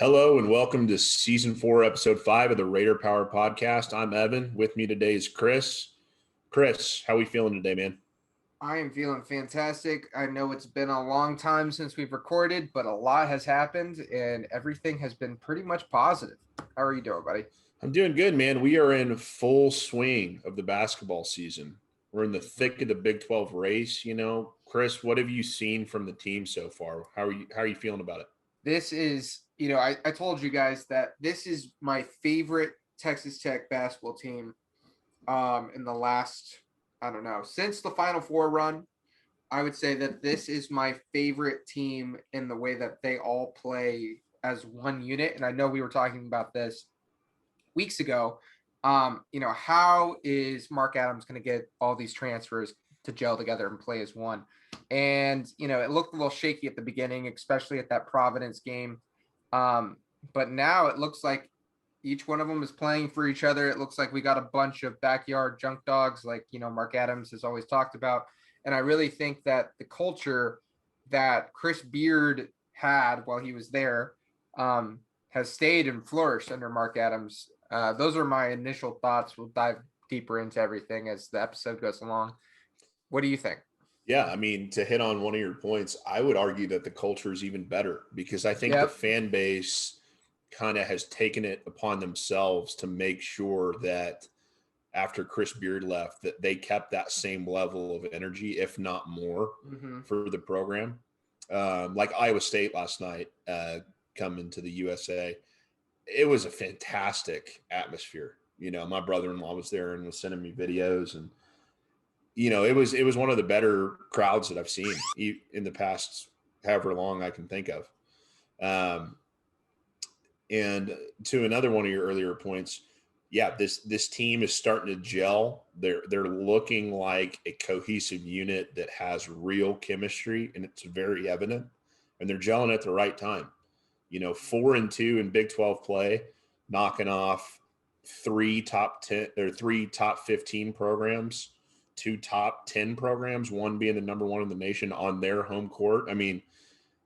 Hello and welcome to Season 4, Episode 5 of the Raider Power Podcast. I'm Evan. With me today is Chris. Chris, how are we feeling today, man? I am feeling fantastic. I know it's been a long time since we've recorded, but a lot has happened and everything has been pretty much positive. How are you doing, buddy? I'm doing good, man. We are in full swing of the basketball season. We're in the thick of the Big 12 race. Chris, what have you seen from the team so far? How are you feeling about it? This is, I told you guys that this is my favorite Texas Tech basketball team in the last, I don't know, since the Final Four run. I would say that this is my favorite team in the way that they all play as one unit. And I know we were talking about this weeks ago. How is Mark Adams going to get all these transfers to gel together and play as one? And, it looked a little shaky at the beginning, especially at that Providence game. But now it looks like each one of them is playing for each other. It looks like we got a bunch of backyard junk dogs, like, Mark Adams has always talked about. And I really think that the culture that Chris Beard had while he was there has stayed and flourished under Mark Adams. Those are my initial thoughts. We'll dive deeper into everything as the episode goes along. What do you think? Yeah, I mean, to hit on one of your points, I would argue that the culture is even better because I think the Yep. fan base kind of has taken it upon themselves to make sure that after Chris Beard left, that they kept that same level of energy, if not more, Mm-hmm. for the program. Like Iowa State last night, coming to the USA, it was a fantastic atmosphere. My brother-in-law was there and was sending me videos, and it was one of the better crowds that I've seen in the past however long I can think of. Um, and to another one of your earlier points, yeah, this team is starting to gel. They're looking like a cohesive unit that has real chemistry, and it's very evident. And they're gelling at the right time. 4-2 in Big 12 play, knocking off three top 10 or three top 15 programs, two top 10 programs, one being the number one in the nation on their home court. I mean,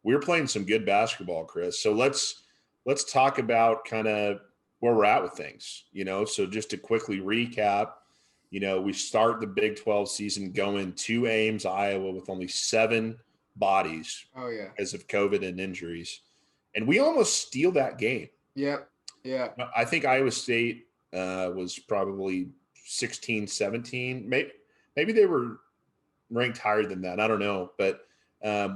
we're playing some good basketball, Chris. So let's talk about kind of where we're at with things. So just to quickly recap, we start the Big 12 season going to Ames, Iowa, with only 7 bodies Oh, yeah. because of COVID and injuries. And we almost steal that game. Yep. Yeah. I think Iowa State was probably 16, 17. Maybe they were ranked higher than that. I don't know. But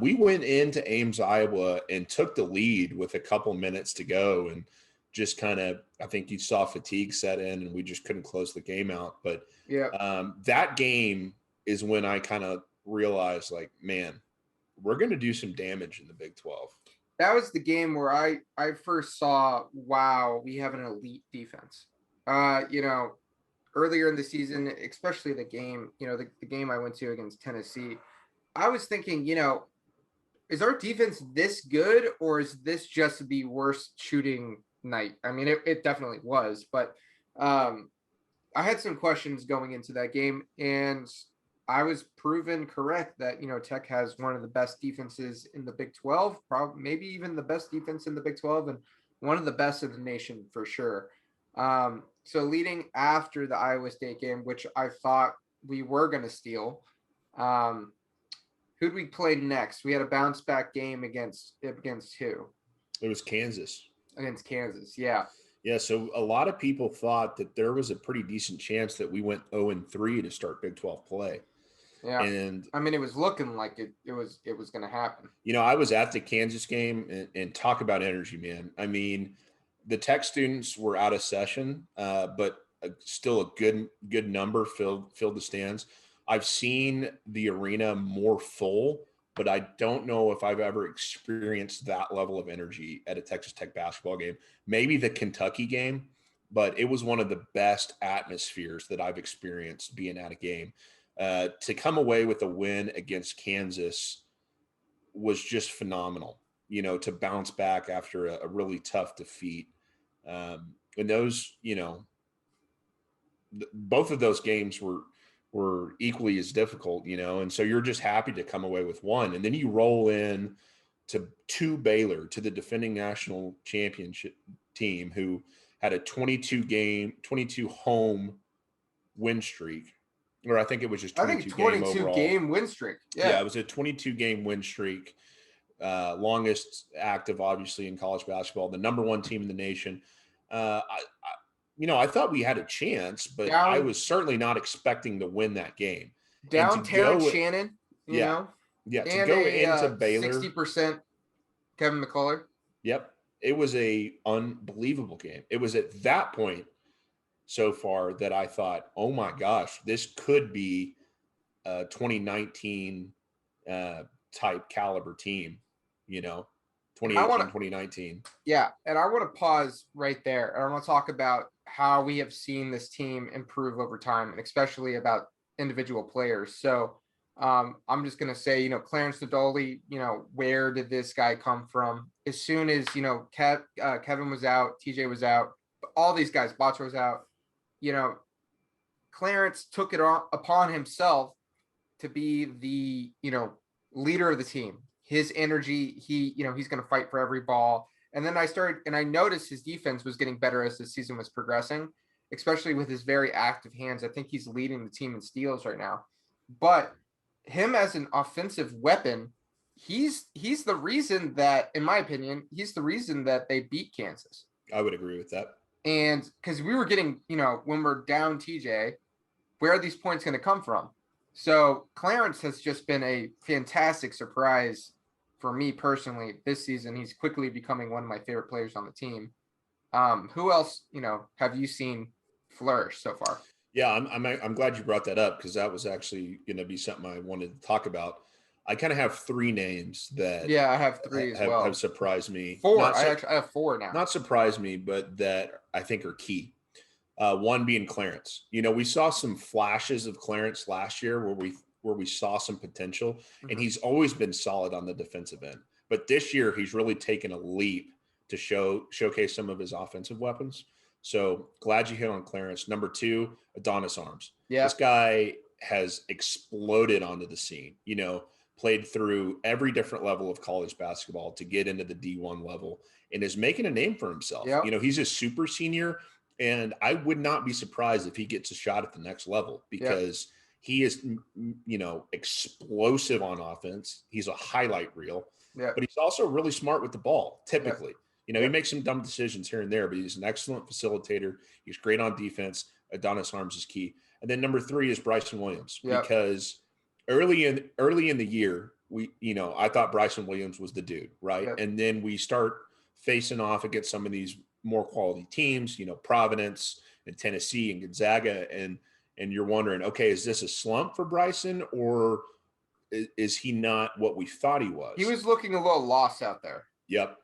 we went into Ames, Iowa, and took the lead with a couple minutes to go. And just kind of, I think you saw fatigue set in, and we just couldn't close the game out. But Yeah. that game is when I kind of realized, like, man, we're going to do some damage in the Big 12. That was the game where I first saw, wow, we have an elite defense. Earlier in the season, especially the game, the game I went to against Tennessee, I was thinking, is our defense this good, or is this just the worst shooting night? I mean, it definitely was, but I had some questions going into that game, and I was proven correct that, Tech has one of the best defenses in the Big 12, probably maybe even the best defense in the Big 12, and one of the best in the nation for sure. So leading after the Iowa State game, which I thought we were going to steal, who'd we play next? We had a bounce back game against who? It was Kansas. Against Kansas, yeah. Yeah, so a lot of people thought that there was a pretty decent chance that we went 0-3 to start Big 12 play. Yeah. And I mean, it was looking like it was going to happen. I was at the Kansas game, and talk about energy, man. I mean, the Tech students were out of session, but still a good number filled the stands. I've seen the arena more full, but I don't know if I've ever experienced that level of energy at a Texas Tech basketball game. Maybe the Kentucky game, but it was one of the best atmospheres that I've experienced being at a game. To come away with a win against Kansas was just phenomenal, to bounce back after a really tough defeat. And those, both of those games were equally as difficult, and so you're just happy to come away with one. And then you roll in to Baylor, to the defending national championship team, who had a 22 home win streak, or I think it was just I think 22 game 22 overall. game win streak. Yeah, it was a 22 game win streak, longest active, obviously, in college basketball. The number one team in the nation. I thought we had a chance, but I was certainly not expecting to win that game. And to Down Terrence go, Shannon, yeah, to and go a into Baylor, 60% Kevin McCullough. Yep, it was a unbelievable game. It was at that point so far that I thought, oh my gosh, this could be a 2019 type caliber team, 2018, 2019. Yeah, and I want to pause right there. And I want to talk about how we have seen this team improve over time, and especially about individual players. So I'm just going to say, Clarence Nadoli, where did this guy come from? As soon as, Kevin was out, TJ was out, all these guys, Botcher was out, Clarence took it upon himself to be the, leader of the team. His energy, he's going to fight for every ball. And then I noticed his defense was getting better as the season was progressing, especially with his very active hands. I think he's leading the team in steals right now. But him as an offensive weapon, he's the reason that, in my opinion, he's the reason that they beat Kansas. I would agree with that. And because we were getting, when we're down TJ, where are these points going to come from? So Clarence has just been a fantastic surprise for me personally this season. He's quickly becoming one of my favorite players on the team. Who else, have you seen flourish so far? Yeah, I'm glad you brought that up, because that was actually going to be something I wanted to talk about. I kind of have three names that I have three as well. Have surprised me. Four. I have four now. Not surprised me, but that I think are key. One being Clarence. We saw some flashes of Clarence last year where we saw some potential, and he's always been solid on the defensive end. But this year, he's really taken a leap to showcase some of his offensive weapons. So glad you hit on Clarence. Number two, Adonis Arms. Yeah. This guy has exploded onto the scene, played through every different level of college basketball to get into the D1 level, and is making a name for himself. Yep. He's a super senior, and I would not be surprised if he gets a shot at the next level, because he is, explosive on offense. He's a highlight reel, but he's also really smart with the ball, typically. He makes some dumb decisions here and there, but he's an excellent facilitator. He's great on defense. Adonis Arms is key. And then number three is Bryson Williams, because early in the year, I thought Bryson Williams was the dude, right? Yep. And then we start facing off against some of these more quality teams, Providence and Tennessee and Gonzaga, and you're wondering, okay, is this a slump for Bryson, or is he not what we thought he was? He was looking a little lost out there. Yep.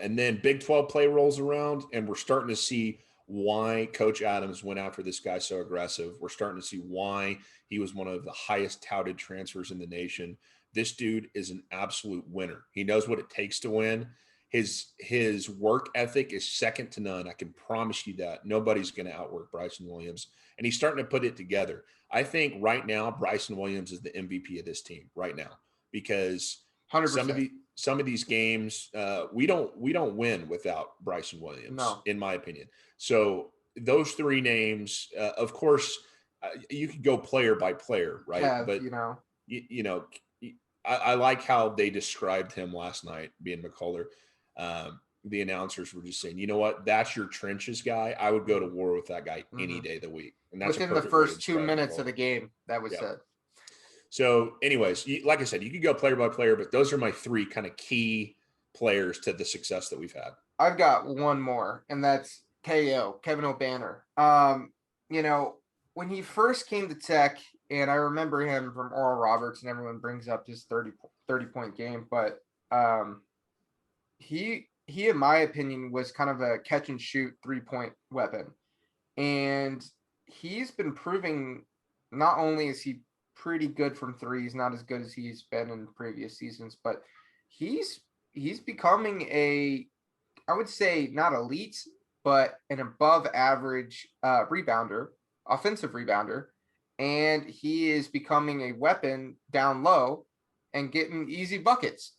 And then Big 12 play rolls around, and we're starting to see why Coach Adams went after this guy so aggressive. We're starting to see why he was one of the highest touted transfers in the nation. This dude is an absolute winner. He knows what it takes to win. His work ethic is second to none. I can promise you that. Nobody's going to outwork Bryson Williams. And he's starting to put it together. I think right now, Bryson Williams is the MVP of this team right now, because 100%. Some of these games, we don't win without Bryson Williams, in my opinion. So those three names, of course, you could go player by player, right? I like how they described him last night, being McCullough. The announcers were just saying, you know what, that's your trenches guy. I would go to war with that guy any day of the week. And that's within the first 2 minutes of the game, that was said. So anyways, like I said, you could go player by player, but those are my three kind of key players to the success that we've had. I've got one more, and that's KO, Kevin O'Banner. When he first came to Tech, and I remember him from Oral Roberts, and everyone brings up his 30-point game, but he, in my opinion, was kind of a catch and shoot 3-point weapon. And he's been proving, not only is he pretty good from three, he's not as good as he's been in previous seasons, but he's becoming I would say not elite, but an above average rebounder, offensive rebounder. And he is becoming a weapon down low and getting easy buckets.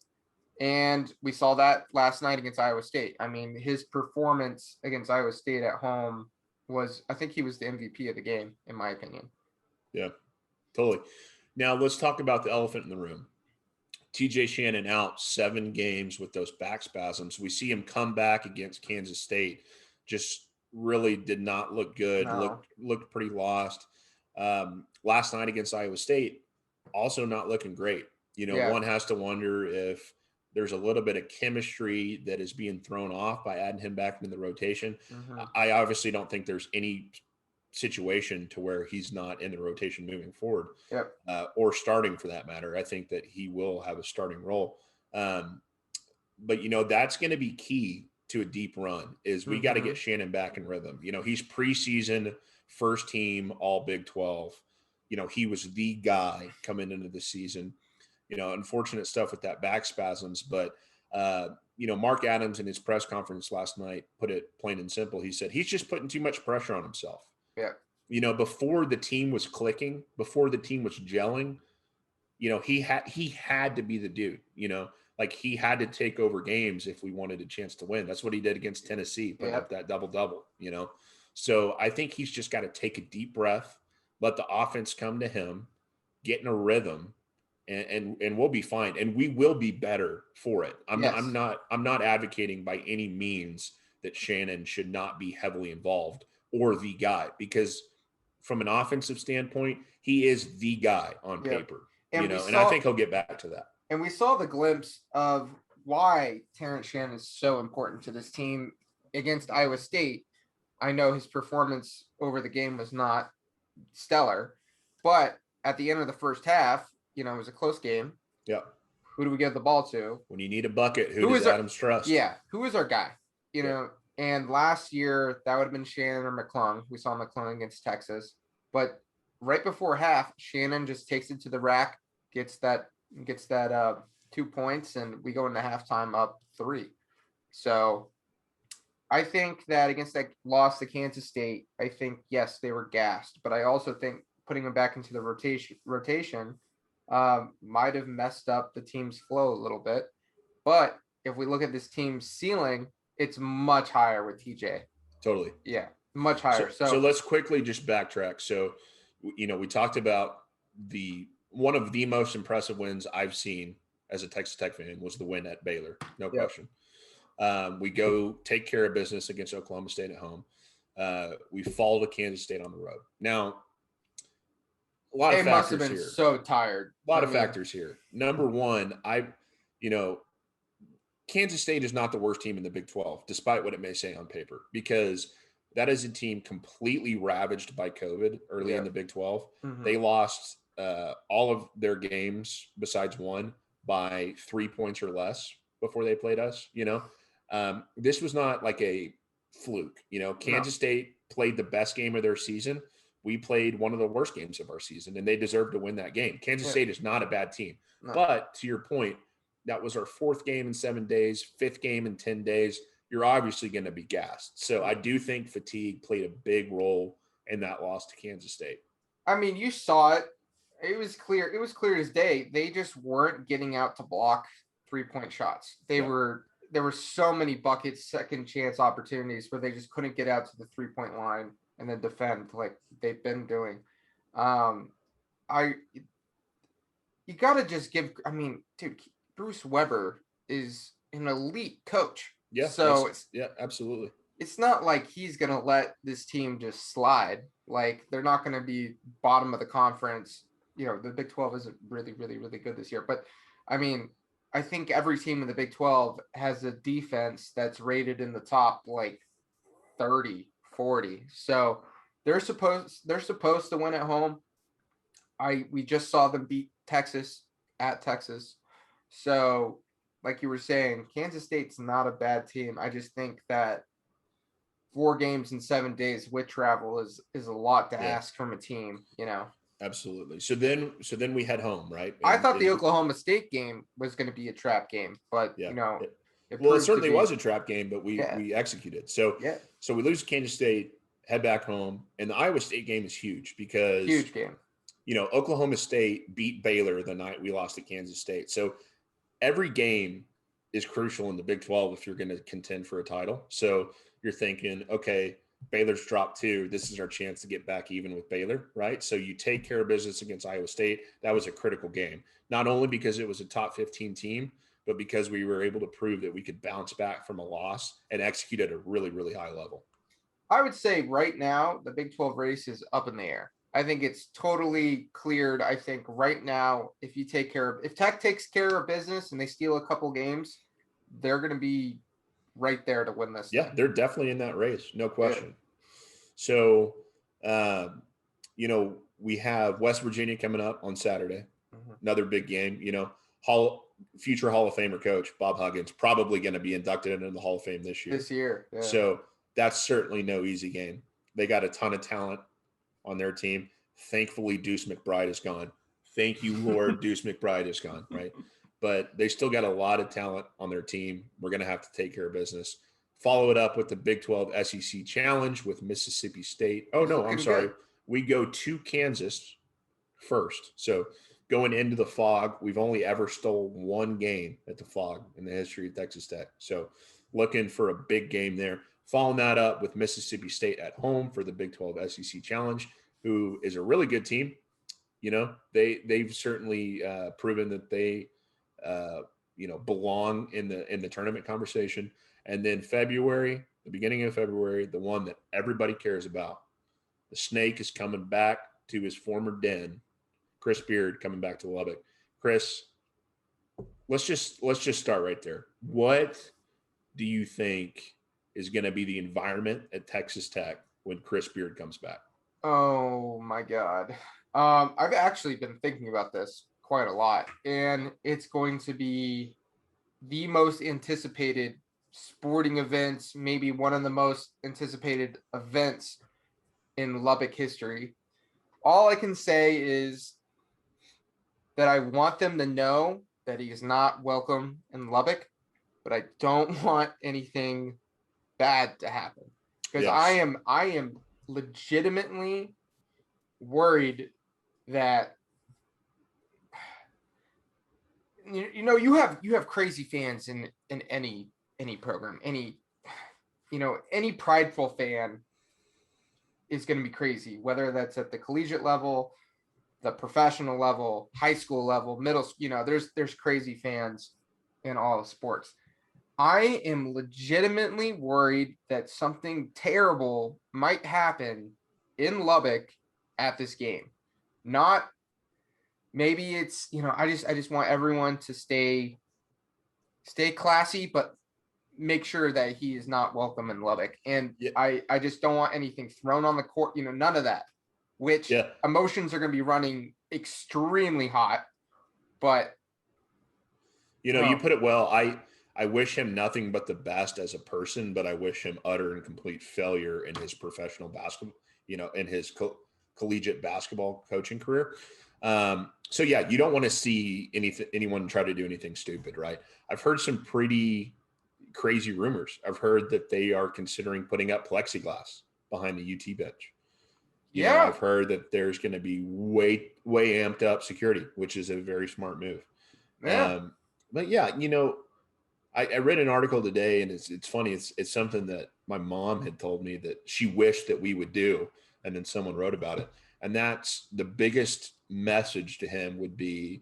And we saw that last night against Iowa State. I mean, his performance against Iowa State at home was, I think he was the MVP of the game, in my opinion. Yeah, totally. Now let's talk about the elephant in the room. TJ Shannon out 7 games with those back spasms. We see him come back against Kansas State. Just really did not look good. No. Looked pretty lost. Last night against Iowa State, also not looking great. Yeah. One has to wonder if there's a little bit of chemistry that is being thrown off by adding him back into the rotation. Mm-hmm. I obviously don't think there's any situation to where he's not in the rotation moving forward, Yep. or starting for that matter. I think that he will have a starting role. But that's going to be key to a deep run is we got to get Shannon back in rhythm. He's preseason first team all Big 12. He was the guy coming into the season. Unfortunate stuff with that back spasms, but Mark Adams in his press conference last night put it plain and simple. He said he's just putting too much pressure on himself. Yeah. Before the team was clicking, before the team was gelling, he had to be the dude, like he had to take over games if we wanted a chance to win. That's what he did against Tennessee, putting up that double-double, So I think he's just got to take a deep breath, let the offense come to him, get in a rhythm, and we'll be fine. And we will be better for it. I'm not advocating by any means that Shannon should not be heavily involved or the guy, because from an offensive standpoint, he is the guy on paper, and I think he'll get back to that. And we saw the glimpse of why Terrence Shannon is so important to this team against Iowa State. I know his performance over the game was not stellar, but at the end of the first half, it was a close game. Yeah. Who do we give the ball to? When you need a bucket, who does Adams trust? Yeah. Who is our guy? And last year that would have been Shannon or McClung. We saw McClung against Texas. But right before half, Shannon just takes it to the rack, gets that 2 points, and we go into halftime up 3. So I think that against that loss to Kansas State, I think, yes, they were gassed, but I also think putting them back into the rotation might have messed up the team's flow a little bit. But if we look at this team's ceiling, it's much higher with TJ. Totally. Yeah, much higher. So let's quickly just backtrack. So, we talked about one of the most impressive wins I've seen as a Texas Tech fan was the win at Baylor. No question. We go take care of business against Oklahoma State at home. We fall to Kansas State on the road. Now, a lot of factors must have been here. So tired. A lot of factors here. Number one, Kansas State is not the worst team in the Big 12, despite what it may say on paper, because that is a team completely ravaged by COVID early in the Big 12. Mm-hmm. They lost all of their games besides one by 3 points or less before they played us. This was not like a fluke. Kansas State played the best game of their season. We played one of the worst games of our season, and they deserved to win that game. Kansas State is not a bad team. No. But to your point, that was our 4th game in 7 days, 5th game in 10 days. You're obviously going to be gassed. So I do think fatigue played a big role in that loss to Kansas State. I mean, you saw it. It was clear. It was clear as day. They just weren't getting out to block 3-point shots. There were so many buckets, second chance opportunities where they just couldn't get out to the 3-point line and then defend like they've been doing. You got to just give, dude, Bruce Weber is an elite coach. Yeah. So absolutely. It's not like he's going to let this team just slide. Like they're not going to be bottom of the conference. The Big 12 isn't really, really, really good this year. But I think every team in the Big 12 has a defense that's rated in the top like 30, 40. So they're supposed to win at home. We just saw them beat Texas at Texas. So like you were saying, Kansas State's not a bad team. I just think that 4 games in 7 days with travel is a lot to ask from a team, Absolutely. So then we head home, right? I thought the Oklahoma State game was going to be a trap game, but it certainly was a trap game, but we executed. So we lose to Kansas State, head back home, and the Iowa State game is huge because huge game. Oklahoma State beat Baylor the night we lost to Kansas State. So every game is crucial in the Big 12 if you're going to contend for a title. So you're thinking, okay, Baylor's dropped 2. This is our chance to get back even with Baylor, right? So you take care of business against Iowa State. That was a critical game, not only because it was a top 15 team, but because we were able to prove that we could bounce back from a loss and execute at a really, really high level. I would say right now the Big 12 race is up in the air. I think it's totally cleared. I think right now, if Tech takes care of business and they steal a couple games, they're going to be right there to win this. Yeah, they're definitely in that race, no question. Yeah. So, we have West Virginia coming up on Saturday. Mm-hmm. Another big game. Future Hall of Famer coach Bob Huggins probably going to be inducted into the Hall of Fame this year. Yeah. So that's certainly no easy game. They got a ton of talent on their team. Thankfully, Deuce McBride is gone. Thank you, Lord, Deuce McBride is gone, right? But they still got a lot of talent on their team. We're going to have to take care of business. Follow it up with the Big 12 SEC Challenge with Mississippi State. Oh, no, I'm sorry. We go to Kansas first. So going into the Fog, we've only ever stole 1 game at the Fog in the history of Texas Tech. So looking for a big game there. Following that up with Mississippi State at home for the Big 12 SEC Challenge, who is a really good team. They've certainly proven that they belong in the tournament conversation. And then the beginning of February, the one that everybody cares about, the Snake is coming back to his former den. Chris Beard coming back to Lubbock. Chris, let's just start right there. What do you think is going to be the environment at Texas Tech when Chris Beard comes back? Oh my God. I've actually been thinking about this quite a lot, and it's going to be the most anticipated sporting events, maybe one of the most anticipated events in Lubbock history. All I can say is that I want them to know that he is not welcome in Lubbock, but I don't want anything bad to happen, because yes. I am legitimately worried that you have crazy fans in any program, any prideful fan is going to be crazy, whether that's at the collegiate level, the professional level, high school level, middle school. There's crazy fans in all of sports. I am legitimately worried that something terrible might happen in Lubbock at this game. Not maybe it's, I just want everyone to stay classy, but make sure that he is not welcome in Lubbock. And yeah. I just don't want anything thrown on the court, none of that, which emotions are going to be running extremely hot. But you put it well. I wish him nothing but the best as a person, but I wish him utter and complete failure in his professional basketball, in his collegiate basketball coaching career. So yeah, you don't want to see anyone try to do anything stupid, right? I've heard some pretty crazy rumors. I've heard that they are considering putting up plexiglass behind the UT bench. I've heard that there's going to be way amped up security, which is a very smart move. Yeah. But yeah, I read an article today, and it's funny. It's something that my mom had told me that she wished that we would do, and then someone wrote about it. And that's the biggest message to him would be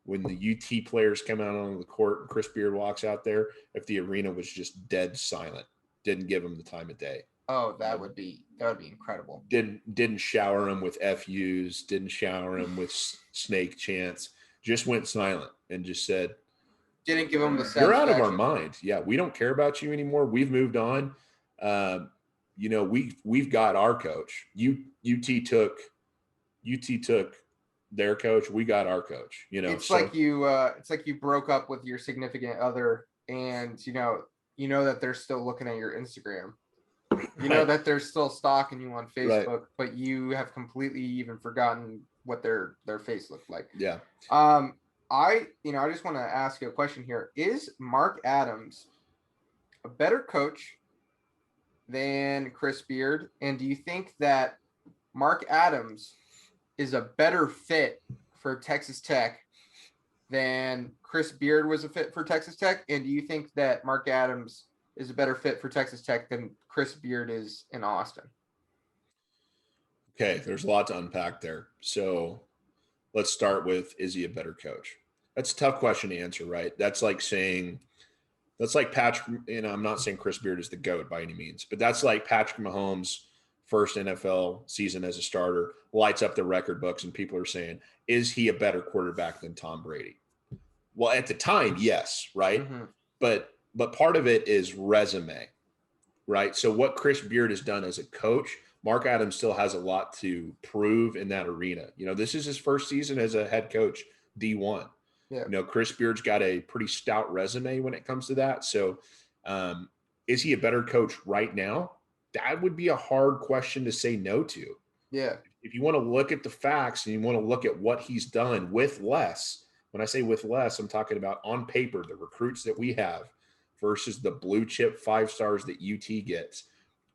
when the UT players come out on the court and Chris Beard walks out there, if the arena was just dead silent, didn't give him the time of day. Oh, that would be incredible. Didn't shower him with FUs, didn't shower him with snake chants, just went silent and just said, didn't give him the you're out of our mind. Yeah, we don't care about you anymore. We've moved on. We've got our coach. UT took their coach. We got our coach. It's like you broke up with your significant other, and you know that they're still looking at your Instagram. You know that they're still stalking you on Facebook, right. But you have completely even forgotten what their face looked like. Yeah. I just want to ask you a question here. Is Mark Adams a better coach than Chris Beard? And do you think that Mark Adams is a better fit for Texas Tech than Chris Beard was a fit for Texas Tech? And do you think that Mark Adams is a better fit for Texas Tech than Chris Beard is in Austin? Okay, there's a lot to unpack there. So let's start with, is he a better coach? That's a tough question to answer, right? That's like Patrick, I'm not saying Chris Beard is the GOAT by any means, but that's like Patrick Mahomes' first NFL season as a starter, lights up the record books, and people are saying, is he a better quarterback than Tom Brady? Well, at the time, yes, right? Mm-hmm. But part of it is resume, right? So what Chris Beard has done as a coach, Mark Adams still has a lot to prove in that arena. This is his first season as a head coach, D1. Yeah. Chris Beard's got a pretty stout resume when it comes to that. So is he a better coach right now? That would be a hard question to say no to. Yeah. If you want to look at the facts and you want to look at what he's done with less, when I say with less, I'm talking about on paper, the recruits that we have versus the blue chip 5 stars that UT gets.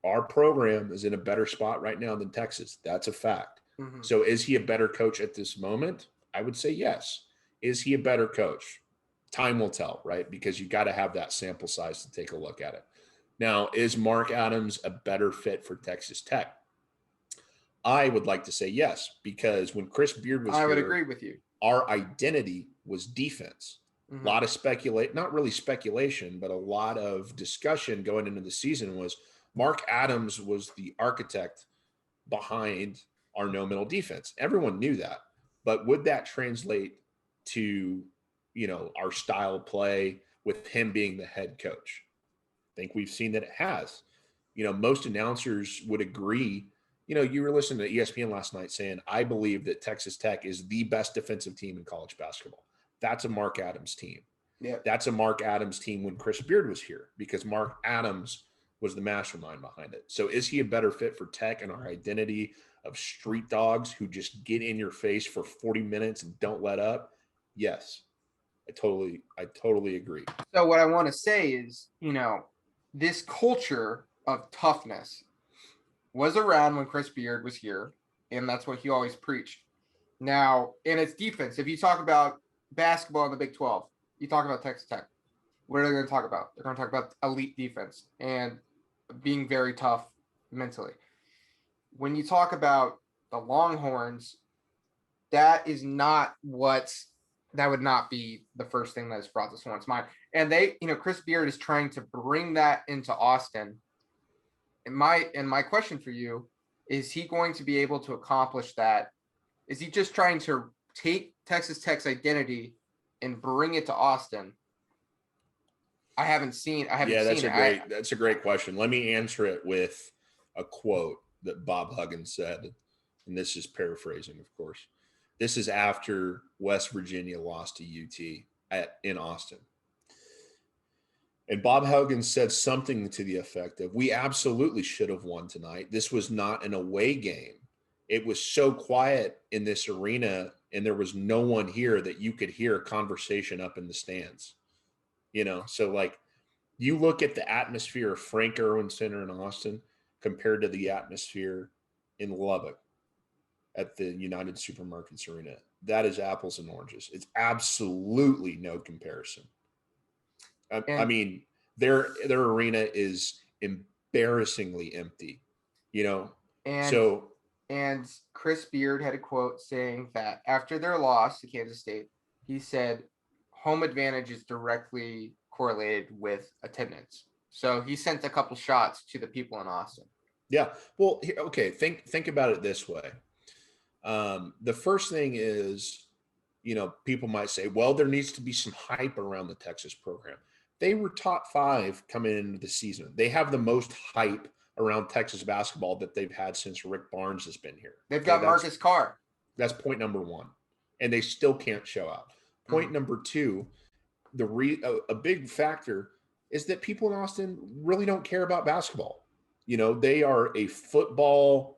Our program is in a better spot right now than Texas. That's a fact. Mm-hmm. So is he a better coach at this moment? I would say yes. Is he a better coach? Time will tell, right? Because you got to have that sample size to take a look at it. Now, is Mark Adams a better fit for Texas Tech? I would like to say yes, because when Chris Beard was I would here, agree with you. our identity was defense. Mm-hmm. A lot of not really speculation, but a lot of discussion going into the season was Mark Adams was the architect behind our no-middle defense. Everyone knew that. But would that translate to, our style of play with him being the head coach? I think we've seen that it has. Most announcers would agree. You were listening to ESPN last night saying, I believe that Texas Tech is the best defensive team in college basketball. That's a Mark Adams team. Yeah. That's a Mark Adams team when Chris Beard was here, because Mark Adams was the mastermind behind it. So is he a better fit for Tech and our identity of street dogs who just get in your face for 40 minutes and don't let up? Yes. I totally agree. So what I want to say is, this culture of toughness was around when Chris Beard was here, and that's what he always preached. Now, and it's defense. If you talk about basketball in the Big 12, you talk about Texas Tech. What are they going to talk about? They're going to talk about elite defense and being very tough mentally. When you talk about the Longhorns, that would not be the first thing that is brought to someone's mind. And Chris Beard is trying to bring that into Austin. And my question for you, is he going to be able to accomplish that? Is he just trying to take Texas Tech's identity and bring it to Austin? That's a great question. Let me answer it with a quote that Bob Huggins said, and this is paraphrasing, of course. This is after West Virginia lost to UT in Austin. And Bob Huggins said something to the effect of, we absolutely should have won tonight. This was not an away game. It was so quiet in this arena, and there was no one here that you could hear a conversation up in the stands. So like, you look at the atmosphere of Frank Irwin Center in Austin compared to the atmosphere in Lubbock at the United Supermarkets Arena. That is apples and oranges. It's absolutely no comparison. I mean, their arena is embarrassingly empty, And Chris Beard had a quote saying that after their loss to Kansas State, he said, home advantage is directly correlated with attendance. So he sent a couple shots to the people in Austin. Yeah. Well, okay. Think about it this way. The first thing is, people might say, well, there needs to be some hype around the Texas program. They were top 5 coming into the season. They have the most hype around Texas basketball that they've had since Rick Barnes has been here. They've got Marcus Carr. That's point number 1. And they still can't show out. Point number 2, a big factor is that people in Austin really don't care about basketball. They are a football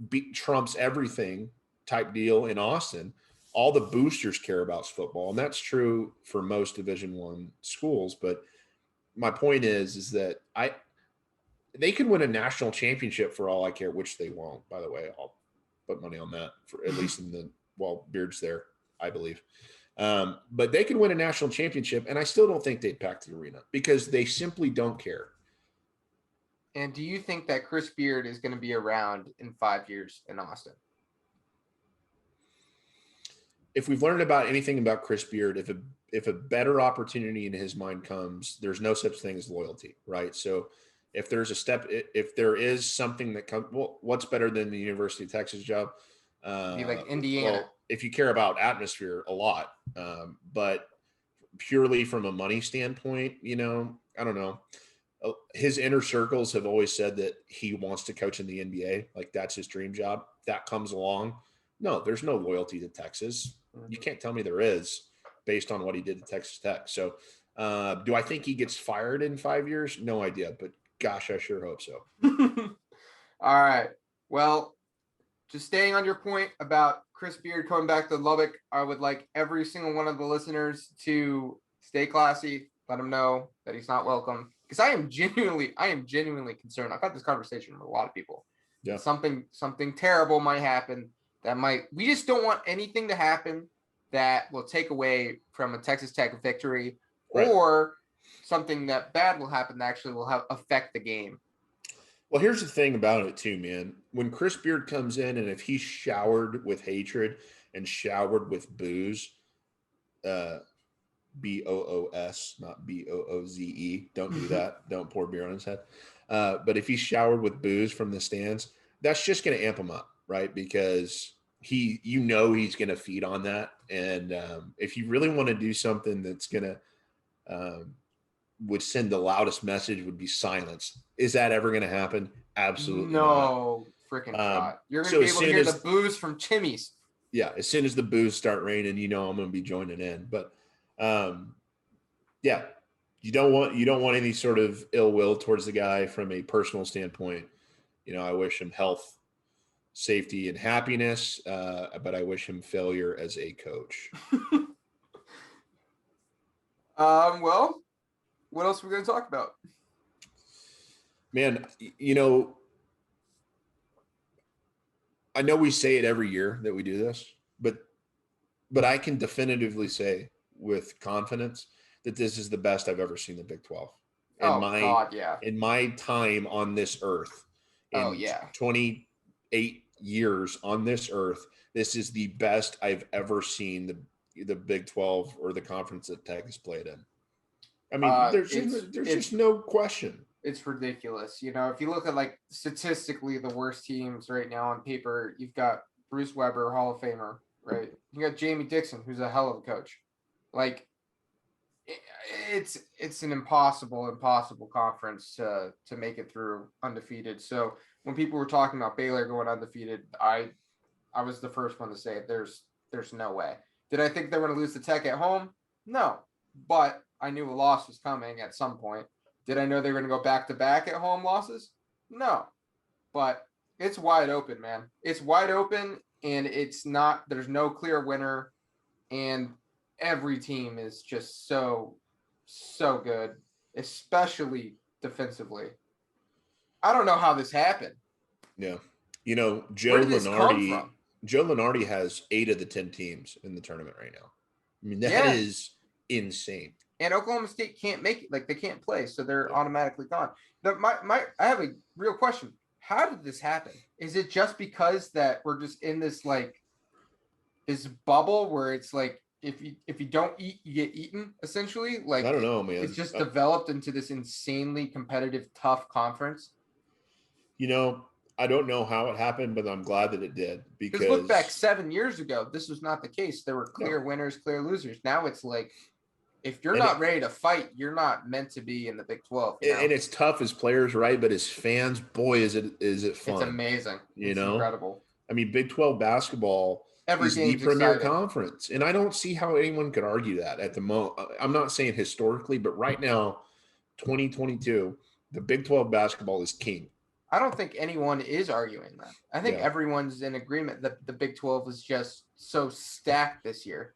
beat trumps everything type deal in Austin. All the boosters care about football, and that's true for most Division I schools. But my point is that they could win a national championship for all I care, which they won't. By the way, I'll put money on that, for at least while Beard's there, I believe. But they could win a national championship, and I still don't think they'd pack the arena because they simply don't care. And do you think that Chris Beard is going to be around in 5 years in Austin? If we've learned about anything about Chris Beard, if a better opportunity in his mind comes, there's no such thing as loyalty, right? So if there's a step, if there is something that comes, well, what's better than the University of Texas job? Be like Indiana. Well, if you care about atmosphere a lot, but purely from a money standpoint, I don't know. His inner circles have always said that he wants to coach in the NBA. Like that's his dream job. That comes along. No, there's no loyalty to Texas. You can't tell me there is based on what he did to Texas Tech. So do I think he gets fired in 5 years? No idea, but gosh, I sure hope so. All right. Well, just staying on your point about Chris Beard coming back to Lubbock, I would like every single one of the listeners to stay classy, let him know that he's not welcome. Because I am genuinely concerned. I've had this conversation with a lot of people. Yeah. Something terrible might happen we just don't want anything to happen that will take away from a Texas Tech victory, right, or something that bad will happen that actually will affect the game. Well, here's the thing about it too, man. When Chris Beard comes in, and if he's showered with hatred and showered with booze, BOOS, not BOOZE. Don't do that. Don't pour beer on his head. But if he's showered with booze from the stands, that's just going to amp him up, right? Because he's going to feed on that. And if you really want to do something that's going to would send the loudest message, would be silence. Is that ever going to happen? Absolutely no freaking shot. You're going to be able to hear the booze from Timmy's. Yeah, as soon as the booze start raining, I'm going to be joining in. But yeah, you don't want any sort of ill will towards the guy from a personal standpoint. I wish him health, safety, and happiness, but I wish him failure as a coach. Well, what else are we going to talk about? Man, I know we say it every year that we do this, but I can definitively say with confidence that this is the best I've ever seen the Big 12. In my time on this earth, in 28 years on this earth, this is the best I've ever seen the Big 12 or the conference that Tech has played in. I mean, there's just no question. It's ridiculous. If you look at like statistically the worst teams right now on paper, you've got Bruce Weber, Hall of Famer, right? You got Jamie Dixon, who's a hell of a coach. Like it's an impossible conference to make it through undefeated. So when people were talking about Baylor going undefeated, I was the first one to say there's no way. Did I think they were going to lose to Tech at home? No, but I knew a loss was coming at some point. Did I know they were going to go back-to-back at home losses? No, but it's wide open, man. It's wide open, and there's no clear winner, and every team is just so good, especially defensively. I don't know how this happened. Yeah. Joe Lunardi has 8 of the 10 teams in the tournament right now. I mean, that is insane. And Oklahoma State can't make it. Like, they can't play, so they're automatically gone. I have a real question. How did this happen? Is it just because that we're just in this, like, this bubble where it's like, if you don't eat, you get eaten, essentially? Like, I don't know, man. It's just developed into this insanely competitive, tough conference. I don't know how it happened, but I'm glad that it did. Because look back 7 years ago, this was not the case. There were clear winners, clear losers. Now it's like, if you're not ready to fight, you're not meant to be in the Big 12. And it's tough as players, right? But as fans, boy, is it fun. It's amazing. It's incredible. I mean, Big 12 basketball is the premier conference. And I don't see how anyone could argue that at the moment. I'm not saying historically, but right now, 2022, the Big 12 basketball is king. I don't think anyone is arguing that. I think everyone's in agreement that the Big 12 is just so stacked this year.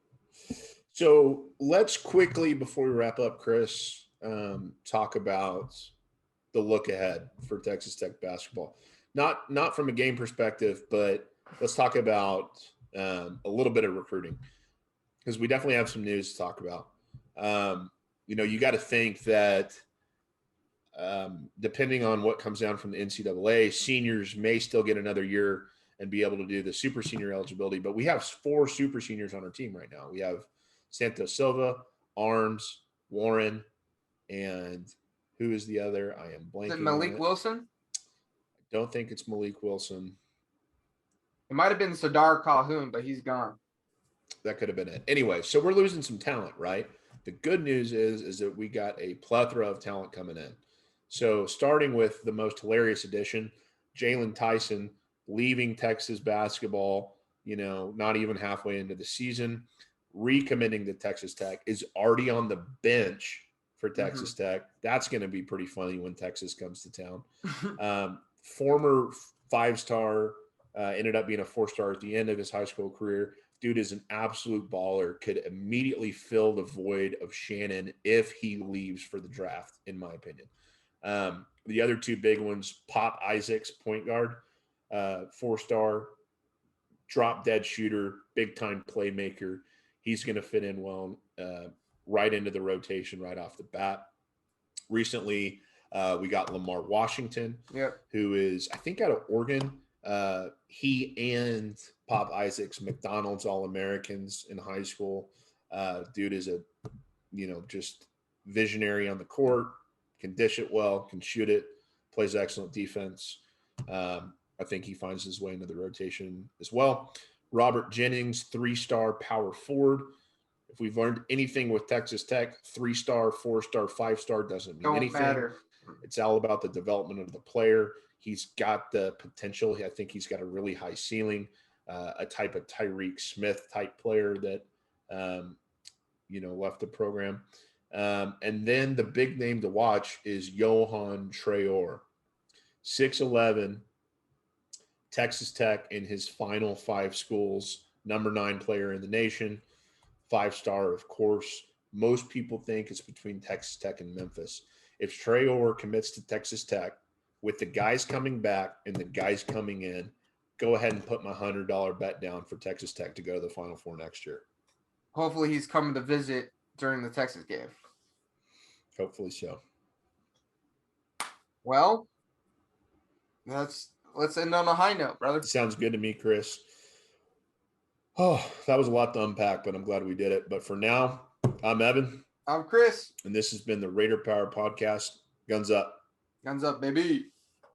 So let's quickly, before we wrap up, Chris, talk about the look ahead for Texas Tech basketball. Not from a game perspective, but let's talk about a little bit of recruiting. because we definitely have some news to talk about. You got to think that depending on what comes down from the NCAA, seniors may still get another year and be able to do the super senior eligibility. But we have 4 super seniors on our team right now. We have Santos Silva, Arms, Warren, and who is the other? I am blanking. Is it Malik Wilson? I don't think it's Malik Wilson. It might have been Sadar Calhoun, but he's gone. That could have been it. Anyway, so we're losing some talent, right? The good news is that we got a plethora of talent coming in. So starting with the most hilarious addition, Jalen Tyson leaving Texas basketball, not even halfway into the season, recommitting to Texas Tech, is already on the bench for Texas Tech. That's going to be pretty funny when Texas comes to town. Former 5-star, ended up being a 4-star at the end of his high school career. Dude is an absolute baller, could immediately fill the void of Shannon if he leaves for the draft, in my opinion. The other 2 big ones, Pop Isaacs, point guard, 4-star, drop-dead shooter, big-time playmaker. He's going to fit in well right into the rotation right off the bat. Recently, we got Lamar Washington, who is, I think, out of Oregon. He and Pop Isaacs, McDonald's All-Americans in high school. Dude is a, just visionary on the court, can dish it well, can shoot it, plays excellent defense. I think he finds his way into the rotation as well. Robert Jennings, 3-star power forward. If we've learned anything with Texas Tech, 3-star, 4-star, 5-star doesn't mean anything. Matter. It's all about the development of the player. He's got the potential. I think he's got a really high ceiling, a type of Tyreek Smith type player that, left the program. And then the big name to watch is Johan Traore, 6'11", Texas Tech in his final 5 schools, number 9 player in the nation, 5-star, of course. Most people think it's between Texas Tech and Memphis. If Traore commits to Texas Tech, with the guys coming back and the guys coming in, go ahead and put my $100 bet down for Texas Tech to go to the Final Four next year. Hopefully he's coming to visit during the Texas game. Hopefully so. Well, let's end on a high note, brother. Sounds good to me, Chris. Oh, that was a lot to unpack, but I'm glad we did it. But for now, I'm Evan. I'm Chris. And this has been the Raider Power Podcast. Guns up. Guns up, baby.